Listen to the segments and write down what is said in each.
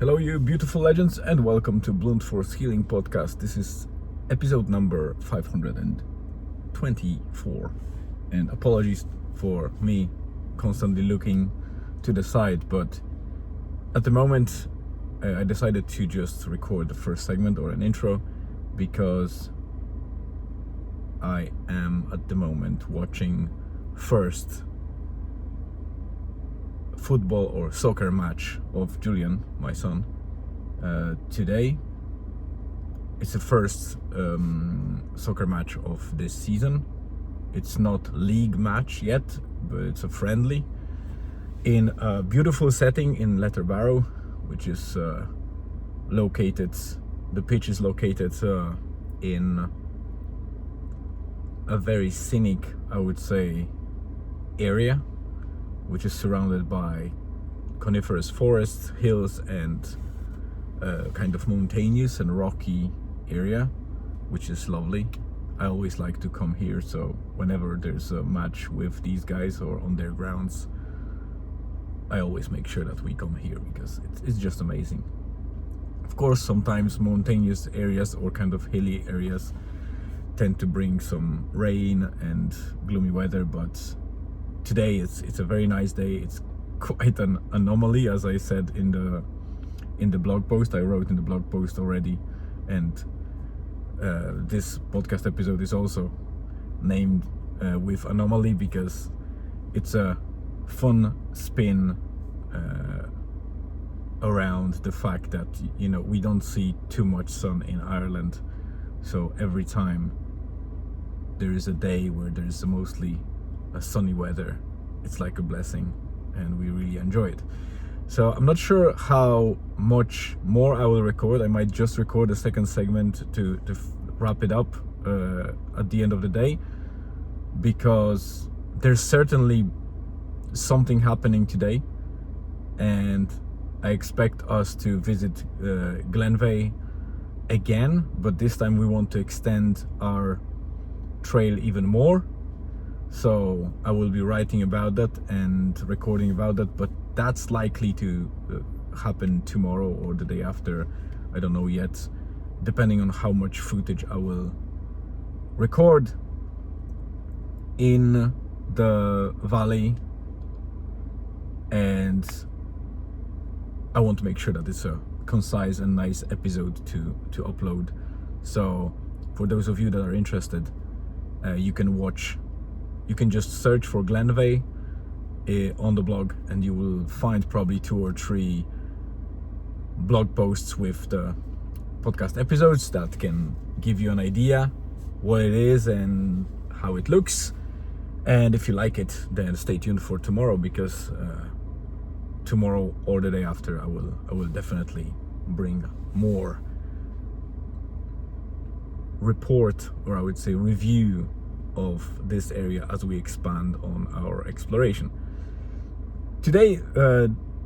Hello, you beautiful legends, and welcome to Blunt Force Healing Podcast. This is episode number 524. And apologies for me constantly looking to the side, but at the moment I decided to just record the first segment or an intro because I am at the moment watching first football or soccer match of Julian, my son. Today it's the first soccer match of this season. It's not league match yet, but it's a friendly in a beautiful setting in Letterbarrow, which is located, the pitch is located in a very scenic, I would say, area, which is surrounded by coniferous forests, hills, and kind of mountainous and rocky area, which is lovely. I always like to come here, so whenever there's a match with these guys or on their grounds, I always make sure that we come here because it's just amazing. Of course, sometimes mountainous areas or kind of hilly areas tend to bring some rain and gloomy weather, but today it's a very nice day. It's quite an anomaly, as I said in the blog post. I wrote in the blog post already, and this podcast episode is also named with Anomaly because it's a fun spin around the fact that we don't see too much sun in Ireland, so every time there is a day where there's mostly a sunny weather, it's like a blessing, and we really enjoy it. So I'm not sure how much more I will record. I might just record a second segment to wrap it up at the end of the day, because there's certainly something happening today, and I expect us to visit Glenveigh again, but this time we want to extend our trail even more. So I will be writing about that and recording about that, but that's likely to happen tomorrow or the day after. I don't know yet, depending on how much footage I will record in the valley, and I want to make sure that it's a concise and nice episode to upload. So for those of you that are interested, you can just search for Glenveigh on the blog, and you will find probably 2 or 3 blog posts with the podcast episodes that can give you an idea what it is and how it looks. And if you like it, then stay tuned for tomorrow, because tomorrow or the day after I will definitely bring more report, or I would say review, of this area as we expand on our exploration. Today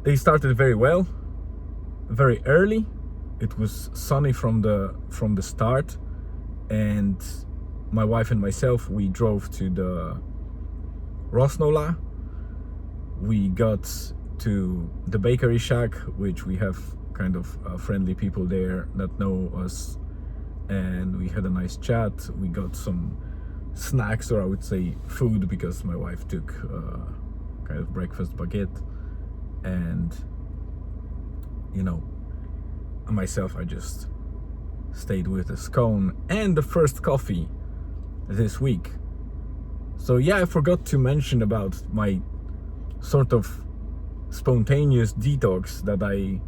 they started very well, very early. It was sunny from the start, and my wife and myself, we drove to the Rosnola. We got to the bakery shack, which we have kind of friendly people there that know us, and we had a nice chat. We got some snacks, or I would say food, because my wife took kind of breakfast baguette, and myself, I just stayed with a scone and the first coffee this week. So yeah, I forgot to mention about my sort of spontaneous detox that I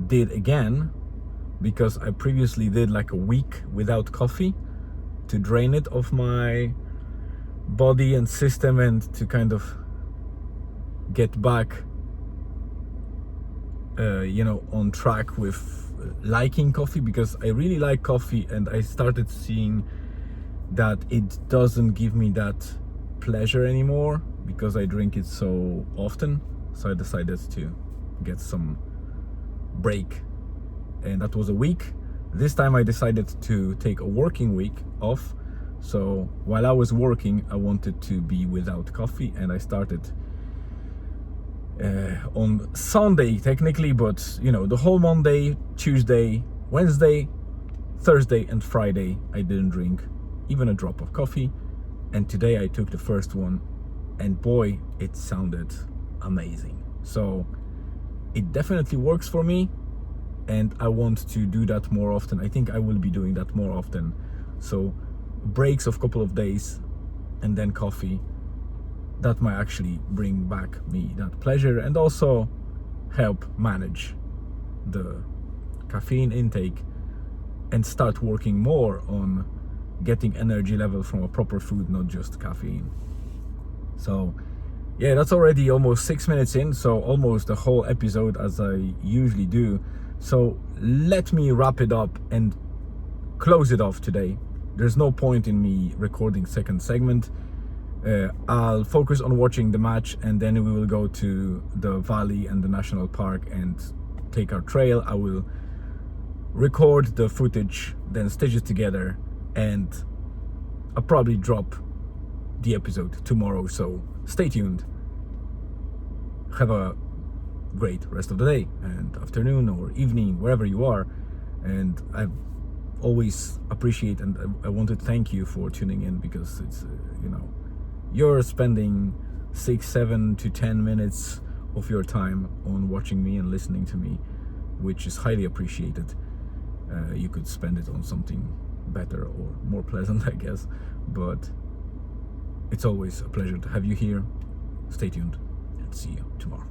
did again, because I previously did like a week without coffee to drain it of my body and system, and to kind of get back on track with liking coffee, because I really like coffee, and I started seeing that it doesn't give me that pleasure anymore because I drink it so often. So I decided to get some break, and that was a week. This time I decided to take a working week off, so while I was working I wanted to be without coffee, and I started on Sunday technically, but you know, the whole Monday, Tuesday, Wednesday, Thursday and Friday I didn't drink even a drop of coffee, and today I took the first one, and boy, it sounded amazing. So it definitely works for me, and I want to do that more often. I think I will be doing that more often. So breaks of a couple of days and then coffee, that might actually bring back me that pleasure and also help manage the caffeine intake and start working more on getting energy level from a proper food, not just caffeine. So yeah, that's already almost 6 minutes in, so almost the whole episode as I usually do. So let me wrap it up and close it off today. There's no point in me recording second segment. I'll focus on watching the match, and then we will go to the valley and the national park and take our trail. I will record the footage, then stitch it together, and I'll probably drop the episode tomorrow, so stay tuned. Have a great rest of the day and afternoon or evening, wherever you are, and I've always appreciate, and I want to thank you for tuning in, because it's you know, you're spending 6, 7 to 10 minutes of your time on watching me and listening to me, which is highly appreciated. You could spend it on something better or more pleasant, I guess, but it's always a pleasure to have you here. Stay tuned and see you tomorrow.